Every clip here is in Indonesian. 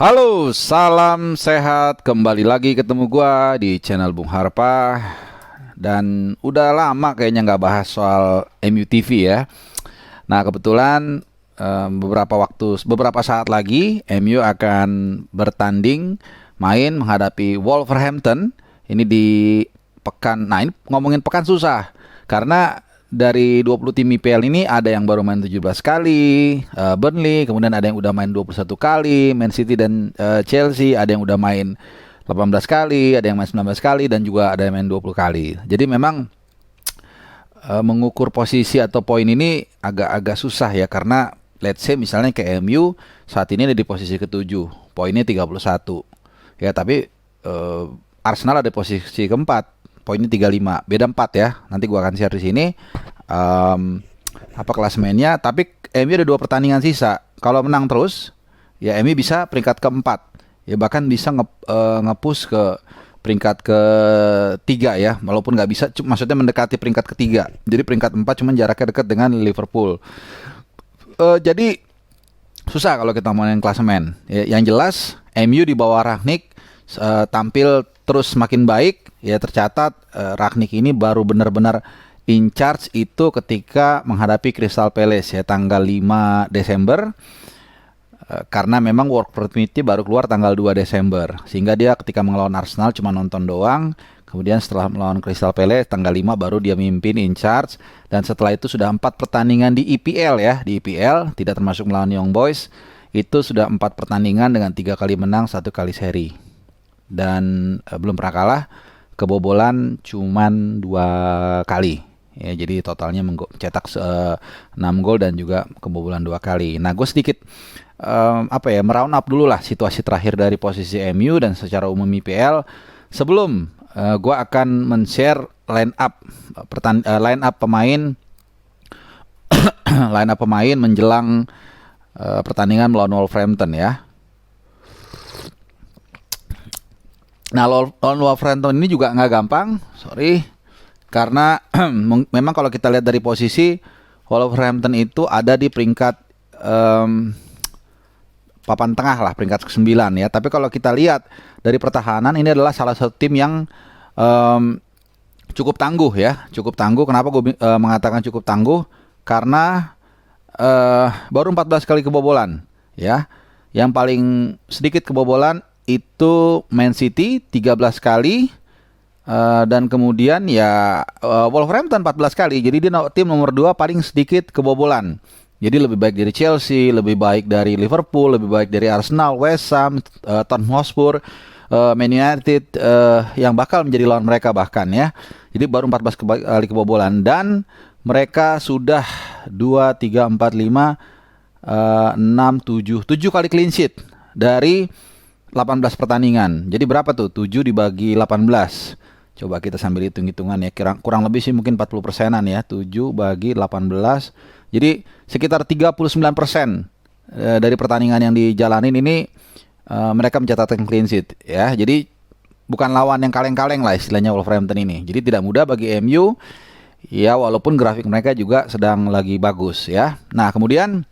Halo, salam sehat. Kembali lagi ketemu gua di channel Bung Harpa. Dan udah lama kayaknya nggak bahas soal MUTV ya. Nah, kebetulan beberapa saat lagi MU akan bertanding main menghadapi Wolverhampton. Ini di pekan. Nah, ini ngomongin pekan susah karena dari 20 tim IPL ini ada yang baru main 17 kali, Burnley, kemudian ada yang udah main 21 kali, Man City dan Chelsea, ada yang udah main 18 kali, ada yang main 19 kali, dan juga ada yang main 20 kali. Jadi memang mengukur posisi atau poin ini agak-agak susah ya, karena let's say misalnya ke MU saat ini ada di posisi ke-7, poinnya 31. Ya, tapi Arsenal ada di posisi keempat, poinnya 35, beda 4 ya. Nanti gua akan share di sini apa klasemennya. Tapi MU ada 2 pertandingan sisa. Kalau menang terus, ya MU bisa peringkat keempat. Ya bahkan bisa nge-push ke peringkat ketiga ya. Walaupun nggak bisa, maksudnya mendekati peringkat ketiga. Jadi peringkat 4 cuman jaraknya dekat dengan Liverpool. Jadi susah kalau kita mau main klasemen. Ya, yang jelas MU di bawah Rangnick tampil terus semakin baik. Ya, tercatat Rangnick ini baru benar-benar in charge itu ketika menghadapi Crystal Palace ya, tanggal 5 Desember. Karena memang work permit-nya baru keluar tanggal 2 Desember. Sehingga dia ketika melawan Arsenal cuma nonton doang. Kemudian setelah melawan Crystal Palace tanggal 5 baru dia mimpin in charge. Dan setelah itu sudah 4 pertandingan di EPL ya. Di EPL tidak termasuk melawan Young Boys. Itu sudah 4 pertandingan dengan 3 kali menang, 1 kali seri. Dan belum pernah kalah. Kebobolan cuman 2 kali. Ya, jadi totalnya cetak 6 gol dan juga kebobolan 2 kali. Nah, gue sedikit meround up dulu lah situasi terakhir dari posisi MU dan secara umum IPL sebelum gue akan men-share line up pemain line up pemain menjelang pertandingan melawan Wolverhampton ya. Nah, lawan Wolverhampton ini juga nggak gampang, karena memang kalau kita lihat dari posisi Wolverhampton itu ada di peringkat papan tengah lah, peringkat ke-9 ya. Tapi kalau kita lihat dari pertahanan, ini adalah salah satu tim yang cukup tangguh ya, cukup tangguh. Kenapa gue mengatakan cukup tangguh? Karena baru 14 kali kebobolan ya. Yang paling sedikit kebobolan itu Man City 13 kali, dan kemudian ya Wolverhampton 14 kali. Jadi dia tim nomor 2 paling sedikit kebobolan. Jadi lebih baik dari Chelsea, lebih baik dari Liverpool, lebih baik dari Arsenal, West Ham, Tottenham Hotspur, Man United, yang bakal menjadi lawan mereka bahkan ya. Jadi baru 14 kali kebobolan, dan mereka sudah 2, 3, 4, 5, 6, 7 kali clean sheet dari 18 pertandingan. Jadi berapa tuh? 7 dibagi 18. Coba kita sambil hitung-hitungan ya. Kurang lebih sih mungkin 40%-an ya. 7 bagi 18. Jadi sekitar 39% dari pertandingan yang dijalanin ini mereka mencatatkan clean sheet ya. Jadi bukan lawan yang kaleng-kaleng lah istilahnya Wolverhampton ini. Jadi tidak mudah bagi MU ya, walaupun grafik mereka juga sedang lagi bagus ya. Nah, kemudian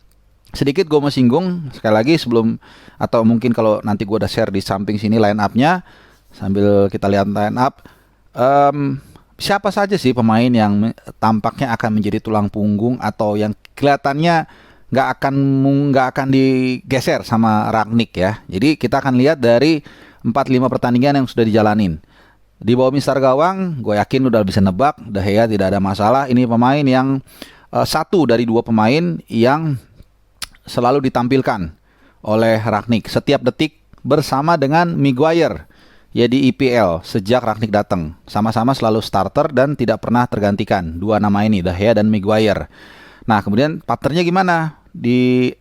sedikit gue mau singgung sekali lagi sebelum, atau mungkin kalau nanti gue udah share di samping sini line up-nya sambil kita lihat line up, siapa saja sih pemain yang tampaknya akan menjadi tulang punggung atau yang kelihatannya nggak akan digeser sama Rangnick ya. Jadi kita akan lihat dari 4-5 pertandingan yang sudah dijalanin. Di bawah Mister Gawang, gue yakin udah bisa nebak, De Gea tidak ada masalah. Ini pemain yang satu dari 2 pemain yang selalu ditampilkan oleh Rangnick setiap detik bersama dengan Maguire ya di EPL sejak Rangnick datang. Sama-sama selalu starter dan tidak pernah tergantikan. 2 nama ini, De Gea dan Maguire. Nah, kemudian partnernya gimana? Di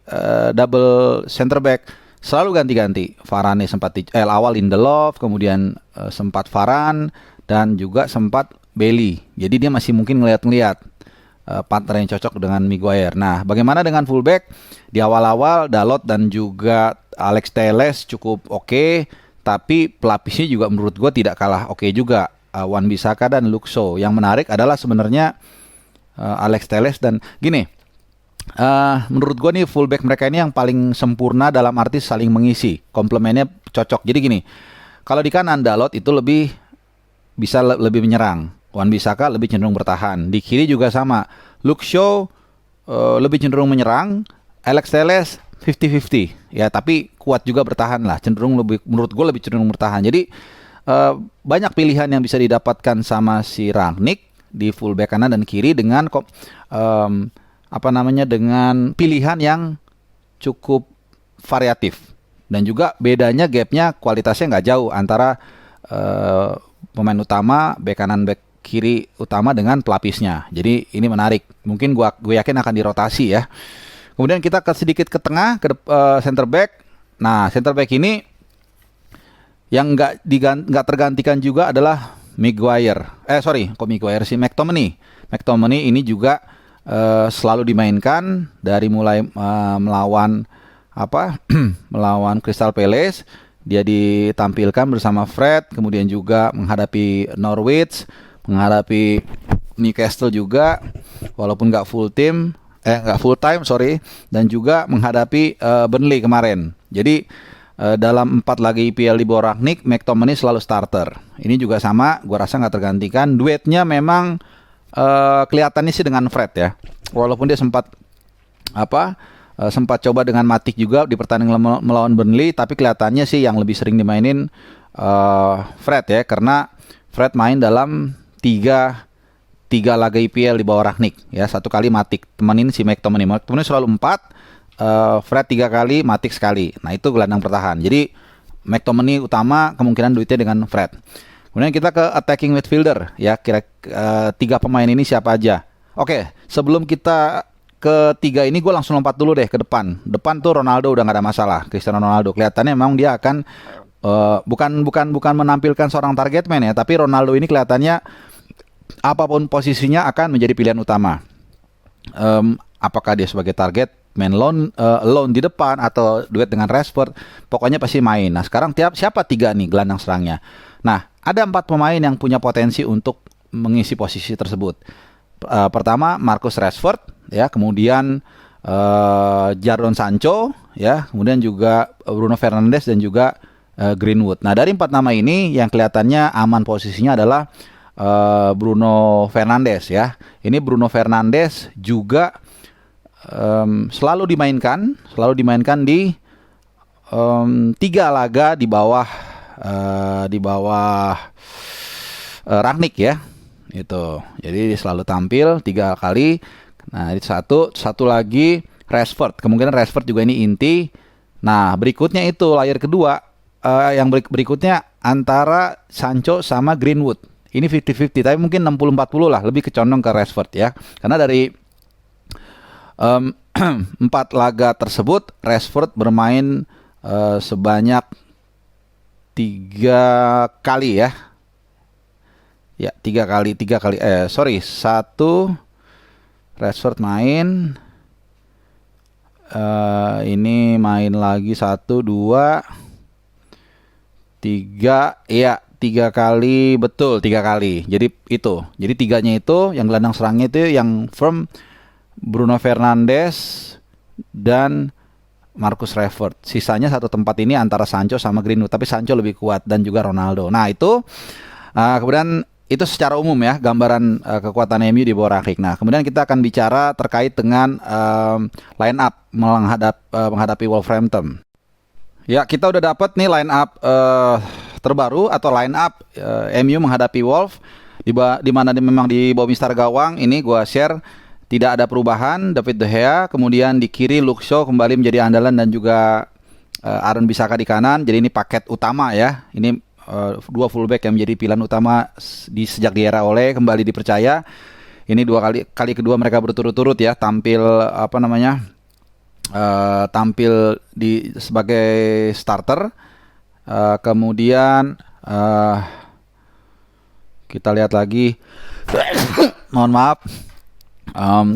double center back selalu ganti-ganti. Varane sempat awal Lindelof, kemudian sempat Varane dan juga sempat Bailey. Jadi dia masih mungkin ngeliat-ngeliat partner yang cocok dengan Maguire. Nah, bagaimana dengan fullback? Di awal-awal Dalot dan juga Alex Telles cukup oke, tapi pelapisnya juga menurut gue tidak kalah oke juga. Wan-Bissaka dan Luke Shaw. Yang menarik adalah sebenarnya Alex Telles dan gini. Menurut gue nih fullback mereka ini yang paling sempurna dalam arti saling mengisi, komplemennya cocok. Jadi gini, kalau di kanan Dalot itu lebih bisa lebih menyerang, Wan-Bissaka lebih cenderung bertahan. Di kiri juga sama, Luke Shaw lebih cenderung menyerang, Alex Telles 50-50 ya, tapi kuat juga bertahan lah, cenderung lebih, menurut gue lebih cenderung bertahan. Jadi banyak pilihan yang bisa didapatkan sama si Rangnick di fullback kanan dan kiri dengan dengan pilihan yang cukup variatif, dan juga bedanya gapnya kualitasnya nggak jauh antara pemain utama, bek kanan, bek kiri utama dengan pelapisnya. Jadi ini menarik. Mungkin gue yakin akan dirotasi ya. Kemudian kita sedikit ke tengah, ke center back. Nah, center back ini yang nggak tergantikan juga adalah McTominay. McTominay ini juga selalu dimainkan dari mulai melawan melawan Crystal Palace. Dia ditampilkan bersama Fred, kemudian juga menghadapi Norwich, menghadapi Newcastle juga, walaupun nggak full time, dan juga menghadapi Burnley kemarin. Jadi dalam 4 laga IPL di bawah Rangnick, McTominay selalu starter. Ini juga sama, gua rasa nggak tergantikan. Duetnya memang kelihatannya sih dengan Fred ya, walaupun dia sempat coba dengan Matic juga di pertandingan melawan Burnley, tapi kelihatannya sih yang lebih sering dimainin Fred ya, karena Fred main dalam tiga laga IPL di bawah Rangnick ya. 1 kali Matic temenin si McTominay selalu 4, Fred 3 kali, Matic sekali. Nah itu gelandang bertahan. Jadi McTominay utama, kemungkinan duitnya dengan Fred. Kemudian kita ke attacking midfielder ya, kira-kira 3 pemain ini siapa aja. Oke, sebelum kita ke 3 ini gue langsung lompat dulu deh ke depan. Depan tuh Ronaldo udah gak ada masalah. Cristiano Ronaldo kelihatannya memang dia akan bukan menampilkan seorang target man ya, tapi Ronaldo ini kelihatannya apapun posisinya akan menjadi pilihan utama. Apakah dia sebagai target man alone di depan atau duet dengan Rashford, pokoknya pasti main. Nah sekarang siapa 3 nih gelandang serangnya? Nah ada 4 pemain yang punya potensi untuk mengisi posisi tersebut. Pertama Marcus Rashford ya, kemudian Jadon Sancho ya, kemudian juga Bruno Fernandes dan juga Greenwood. Nah dari 4 nama ini yang kelihatannya aman posisinya adalah Bruno Fernandes ya. Ini Bruno Fernandes juga selalu dimainkan di 3 laga di bawah Rangnick ya. Itu. Jadi selalu tampil 3 kali. Nah, itu satu lagi Rashford. Kemungkinan Rashford juga ini inti. Nah, berikutnya itu layar kedua, yang berikutnya antara Sancho sama Greenwood. Ini 50-50, tapi mungkin 60-40 lah, lebih kecondong ke Rashford ya. Karena dari 4 laga tersebut Rashford bermain sebanyak 3 kali ya. Ya, 3 kali. Rashford main. Ini main lagi 1, 2, 3. Ya, 3 kali, betul 3 kali. Jadi 3-nya itu yang gelandang serangnya itu yang firm Bruno Fernandes dan Marcus Rashford. Sisanya 1 tempat ini antara Sancho sama Greenwood, tapi Sancho lebih kuat, dan juga Ronaldo. Nah itu kemudian itu secara umum ya gambaran kekuatan MU di bawah Rangnick. Nah kemudian kita akan bicara terkait dengan line up menghadapi Wolverhampton. Ya kita udah dapat nih line up terbaru atau line up MU menghadapi Wolves, di mana memang di bawah Mister Gawang ini gua share tidak ada perubahan. David De Gea, kemudian di kiri Luke Shaw kembali menjadi andalan, dan juga Aaron Bissaka di kanan. Jadi ini paket utama ya. Ini 2 fullback yang menjadi pilihan utama sejak di era Ole kembali dipercaya. Ini 2 kali kedua mereka berturut-turut ya tampil tampil sebagai starter. Kemudian kita lihat lagi mohon maaf.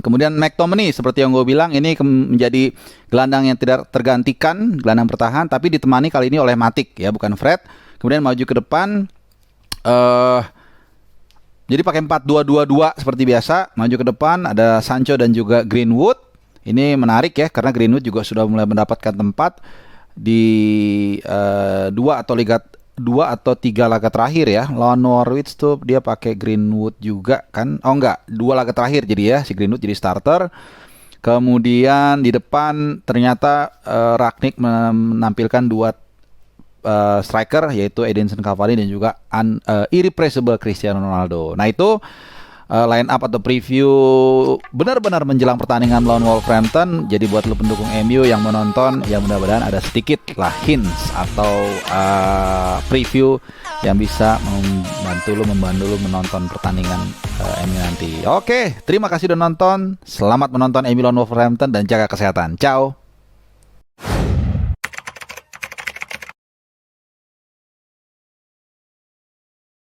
Kemudian McTominay seperti yang gue bilang ini menjadi gelandang yang tidak tergantikan, gelandang bertahan, tapi ditemani kali ini oleh Matic ya, bukan Fred. Kemudian maju ke depan, jadi pakai 4-2-2-2 seperti biasa. Maju ke depan ada Sancho dan juga Greenwood Ini menarik ya, karena Greenwood juga sudah mulai mendapatkan tempat di dua atau tiga laga terakhir ya. Lawan Norwich tuh dia pakai Greenwood juga kan? Oh enggak, dua laga terakhir jadi ya si Greenwood jadi starter. Kemudian di depan ternyata Rangnick menampilkan dua striker yaitu Edinson Cavani dan juga irreplaceable Cristiano Ronaldo. Nah itu line up atau preview benar-benar menjelang pertandingan melawan Wolverhampton. Jadi buat lo pendukung MU yang menonton, ya mudah-mudahan ada sedikit lah hints atau preview yang bisa membantu lo menonton pertandingan MU nanti. Oke, terima kasih udah nonton. Selamat menonton MU lawan Wolverhampton dan jaga kesehatan. Ciao.